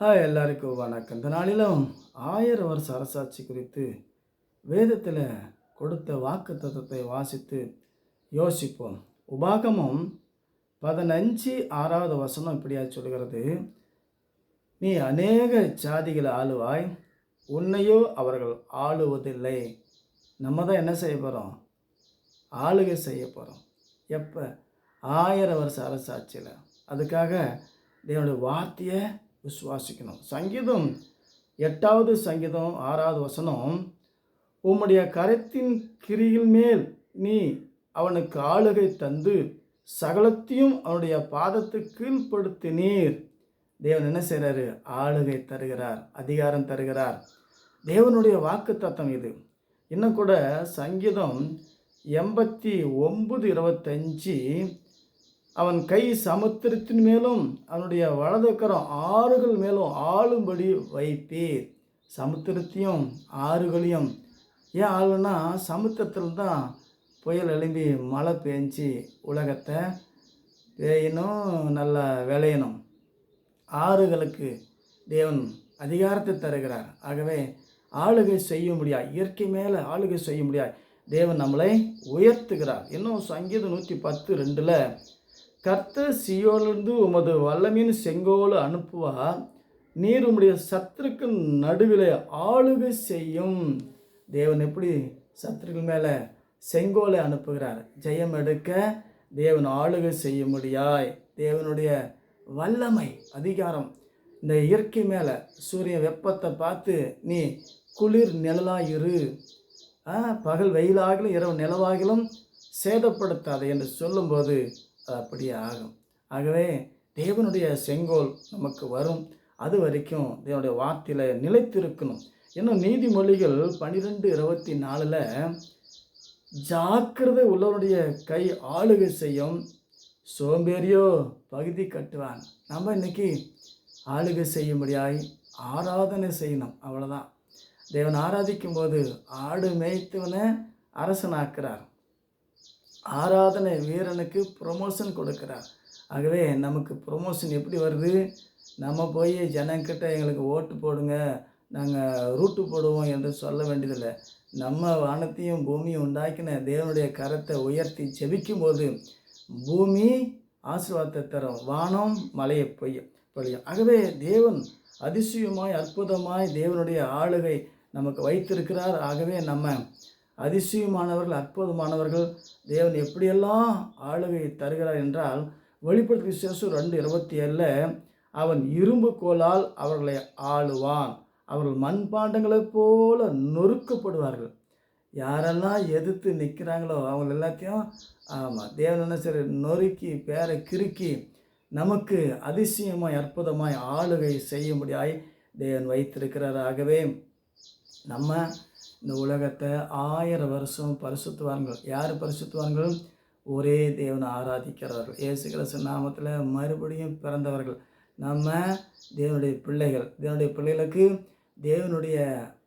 எல்லாருக்கும் வணக்கம். இந்த நாளிலும் 1000 வருஷ அரசாட்சி குறித்து வேதத்தில் கொடுத்த வாக்கு தத்தத்தை வாசித்து யோசிப்போம். உபாகமம் 15 வசனம் இப்படியா சொல்கிறது, நீ அநேக ஜாதிகளை ஆளுவாய், உன்னையோ அவர்கள் ஆளுவதில்லை. நம்ம தான் என்ன செய்ய போகிறோம்? ஆளுகை செய்ய போகிறோம். எப்போ? 1000 வருஷ அரசாட்சியில். அதுக்காக தேவனுடைய வார்த்தையை விசுவாசிக்கணும். சங்கீதம் 8வது சங்கீதம் 6வது வசனம், உம்முடைய கரத்தின் கிரியில் மேல் நீ அவனுக்கு ஆளுகை தந்து சகலத்தையும் அவனுடைய பாதத்துக்கு கீழ்ப்படுத்தினீர். தேவன் என்ன செய்கிறாரு? ஆளுகை தருகிறார், அதிகாரம் தருகிறார். தேவனுடைய வாக்கு தத்தம் இது. இன்னும் கூட சங்கீதம் 89:25, அவன் கை சமுத்திரத்தின் மேலும் அவனுடைய வலது கரம் ஆறுகள் மேலும் ஆளும்படி வைப்பீர். சமுத்திரத்தையும் ஆறுகளையும் ஏன் ஆளுன்னா, சமுத்திரத்தில் தான் புயல் எழும்பி மழை பெஞ்சு உலகத்தை பெய்யணும், நல்லா விளையணும். ஆறுகளுக்கு தேவன் அதிகாரத்தை தருகிறார். ஆகவே ஆளுகை செய்ய முடியாது, இயற்கை மேலே ஆளுகை செய்ய முடியாது. தேவன் நம்மளை உயர்த்துகிறார். இன்னும் சங்கீதம் 110:2, கர்த்தர் சீயோனிலிருந்து உமது வல்லமையின் செங்கோலை அனுப்புவார், நீர் உம்முடைய சத்துருக்கு நடுவில் ஆளுகை செய்யும். தேவன் எப்படி சத்துருக்கள் மேலே செங்கோலை அனுப்புகிறார்? ஜெயம் எடுக்க தேவன் ஆளுகை செய்ய முடியாய். தேவனுடைய வல்லமை, அதிகாரம் இந்த இயற்கை மேலே. சூரியன் வெப்பத்தை பார்த்து நீ குளிர் நிழலாயிரு, பகல் வெயிலாகிலும் இரவு நிலவாகிலும் சேதப்படுத்தாது என்று சொல்லும்போது அது அப்படியே ஆகும். ஆகவே தேவனுடைய செங்கோல் நமக்கு வரும். அது வரைக்கும் தேவனுடைய வார்த்தையில் நிலைத்திருக்கணும். இன்னும் நீதிமொழிகள் 12:24, ஜாக்கிரதை உள்ளவருடைய கை ஆளுகை செய்யும், சோம்பேறியோ பகுதி கட்டுவான். நம்ம இன்னைக்கு ஆளுகை செய்ய முடியாய், ஆராதனை செய்யணும், அவ்வளோதான். தேவன் ஆராதிக்கும் போது ஆடு மேய்த்தவனை அரசனாக்குறார், ஆராதனை வீரனுக்கு ப்ரொமோஷன் கொடுக்கிறார். ஆகவே நமக்கு ப்ரொமோஷன் எப்படி வருது? நம்ம போய் ஜனங்கிட்ட எங்களுக்கு ஓட்டு போடுங்க, நாங்கள் ரூட்டு போடுவோம் என்று சொல்ல வேண்டியதில்லை. நம்ம வானத்தையும் பூமியும் உண்டாக்கின தேவனுடைய கரத்தை உயர்த்தி ஜெபிக்கும் போது பூமி ஆசீர்வாதத்தை தரும், வானம் மழையை பொழியும். ஆகவே தேவன் அதிசயமாய் அற்புதமாய் தேவனுடைய ஆளுகை நமக்கு வைத்திருக்கிறார். ஆகவே நம்ம அதிசயமானவர்கள், அற்புதமானவர்கள். தேவன் எப்படியெல்லாம் ஆளுகை தருகிறார் என்றால், வெளிப்படுத்தின விசேஷம் 2:27, அவன் இரும்பு கோலால் அவர்களை ஆளுவான், அவர்கள் மண்பாண்டங்களைப் போல நொறுக்கப்படுவார்கள். யாரெல்லாம் எதிர்த்து நிற்கிறாங்களோ அவங்க எல்லாத்தையும் தேவன் என்ன சரி நொறுக்கி பேரை கிறுக்கி நமக்கு அதிசயமாய் அற்புதமாய் ஆளுகை செய்ய முடியாய் தேவன் வைத்திருக்கிறார். ஆகவே நம்ம இந்த உலகத்தை 1000 வருஷம் பரிசுத்துவார்கள். யார் பரிசுத்துவார்கள்? ஒரே தேவனை ஆராதிக்கிறவர்கள், இயேசு கிறிஸ்து நாமத்தில் மறுபடியும் பிறந்தவர்கள். நம்ம தேவனுடைய பிள்ளைகள். தேவனுடைய பிள்ளைகளுக்கு தேவனுடைய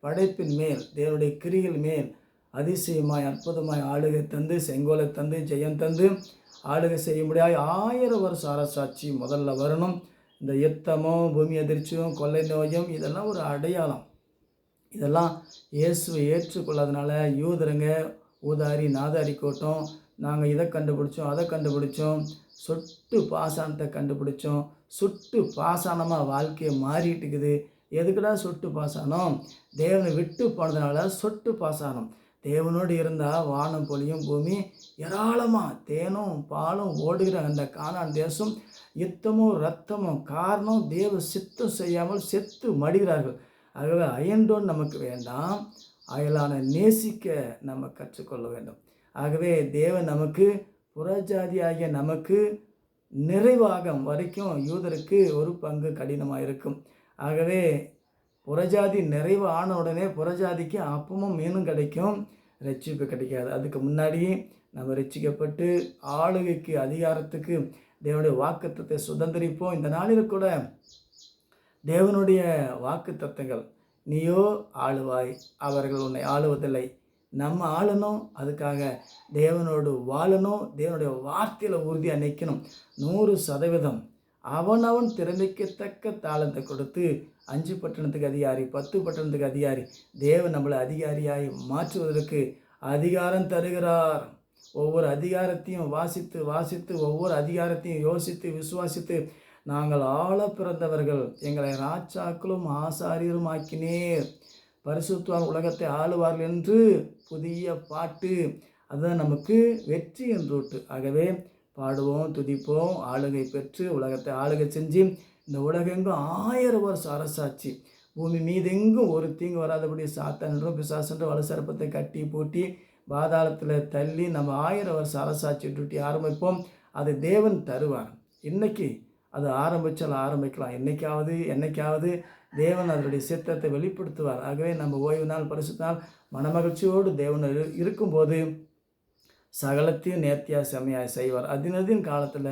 படைப்பின் மேல், தேவனுடைய கிரிகள் மேல் அதிசயமாய் அற்புதமாய் ஆளுகை தந்து, செங்கோலை தந்து, ஜெயம் தந்து ஆளுகை செய்ய முடியாது. 1000 வருஷ அரசாட்சி முதல்ல வரணும். இந்த யுத்தமும் பூமி அதிர்ச்சியும் கொள்ளை நோயும் இதெல்லாம் ஒரு அடையாளம். இதெல்லாம் இயேசுவை ஏற்றுக்கொள்ளாதனால யூதருங்க ஊதாரி நாதாரி கூட்டம், நாங்கள் இதை கண்டுபிடிச்சோம், அதை கண்டுபிடிச்சோம், சொட்டு பாசானத்தை கண்டுபிடிச்சோம், சுட்டு பாசானமாக வாழ்க்கையை மாறிட்டு இருக்குது. எதுக்குடா சொட்டு பாசானம்? தேவனை விட்டு போனதுனால சொட்டு பாசானம். தேவனோடு இருந்தால் வானம் பொழியும், பூமி ஏராளமாக தேனும் பாலும் ஓடுகிற அந்த கானான் தேசம் யுத்தமும் இரத்தமும். காரணம், தேவ சித்தம் செய்யாமல் செத்து மடிகிறார்கள். ஆகவே அயன்டோன் நமக்கு வேண்டாம், அயலான நேசிக்க நம்ம கற்றுக்கொள்ள வேண்டும். ஆகவே தேவன் நமக்கு புறஜாதியாகிய நமக்கு நிறைவாகம் வரைக்கும் யூதருக்கு ஒரு பங்கு கடினமாக இருக்கும். ஆகவே புறஜாதி நிறைவு ஆன உடனே புறஜாதிக்கு அப்பமும் மீனும் கிடைக்கும், ரட்சிப்பு கிடைக்காது. அதுக்கு முன்னாடி நம்ம ரட்சிக்கப்பட்டு ஆளுகைக்கு அதிகாரத்துக்கு தேவனுடைய வாக்குத்தத்தை சுதந்திரிப்போம். இந்த நாளில் கூட தேவனுடைய வாக்கு தத்தங்கள், நீயோ ஆளுவாய், அவர்கள் உன்னை ஆளுவதில்லை. நம்ம ஆளணும், அதுக்காக தேவனோடு வாழணும், தேவனுடைய வார்த்தையில் உறுதியாக நிற்கணும். 100% அவனவன் திறமைக்கு தக்க தாளந்தை கொடுத்து 5 பட்டணத்துக்கு அதிகாரி, 10 பட்டணத்துக்கு அதிகாரி, தேவன் நம்மளை அதிகாரியாய் மாற்றுவதற்கு அதிகாரம் தருகிறார். ஒவ்வொரு அதிகாரத்தையும் வாசித்து வாசித்து ஒவ்வொரு அதிகாரத்தையும் யோசித்து விசுவாசித்து நாங்கள் ஆள பிறந்தவர்கள், எங்களை ராஜாக்களும் ஆசாரியரும் ஆக்கினீர், பரிசுத்தவான் உலகத்தை ஆளுவார்கள் என்று புதிய பாட்டு. அதுதான் நமக்கு வெற்றியின் ரூட்டு. ஆகவே பாடுவோம், துதிப்போம், ஆளுகை பெற்று உலகத்தை ஆளுகை செஞ்சு இந்த உலகெங்கும் 1000 வருஷம் அரசாட்சி, பூமி மீதெங்கும் ஒரு தீங்கு வராதபடி சாத்தான்றும் பிசாசென்றும் வலுசரப்பத்தை கட்டி பூட்டி பாதாளத்தில் தள்ளி நம்ம 1000 வருஷம் அரசாட்சி டியூட்டி ஆரம்பிப்போம். அது தேவன் தருவார். இன்னைக்கு அது ஆரம்பித்தால் ஆரம்பிக்கலாம், என்னைக்காவது தேவன் அதனுடைய சித்தத்தை வெளிப்படுத்துவார். ஆகவே நம்ம ஓய்வு நாள் பரிசுத்த நாள் மனமகிழ்ச்சியோடு தேவன் இருக்கும்போது சகலத்தையும் நேர்த்தியாக செம்மையாக செய்வார். அதினதின் காலத்தில்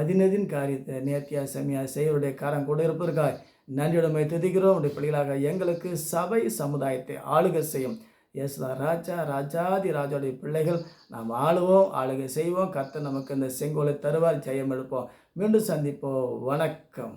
அதினதின் காரியத்தை நேர்த்தியாக செம்மையாக செய்வருடைய காரம் கூட இருப்பதற்காக நன்றியுடைமை துதிக்கிறோம். உடைய பிள்ளைகளாக எங்களுக்கு சபை சமுதாயத்தை ஆளுகை செய்யும் இயேசுதா ராஜா, ராஜாதி ராஜாவுடைய பிள்ளைகள் நாம் ஆளுவோம், ஆளுகை செய்வோம். கர்த்தர் நமக்கு இந்த செங்கோலை தருவார், ஜெயம் எடுப்போம். மீண்டும் சந்திப்போம். வணக்கம்.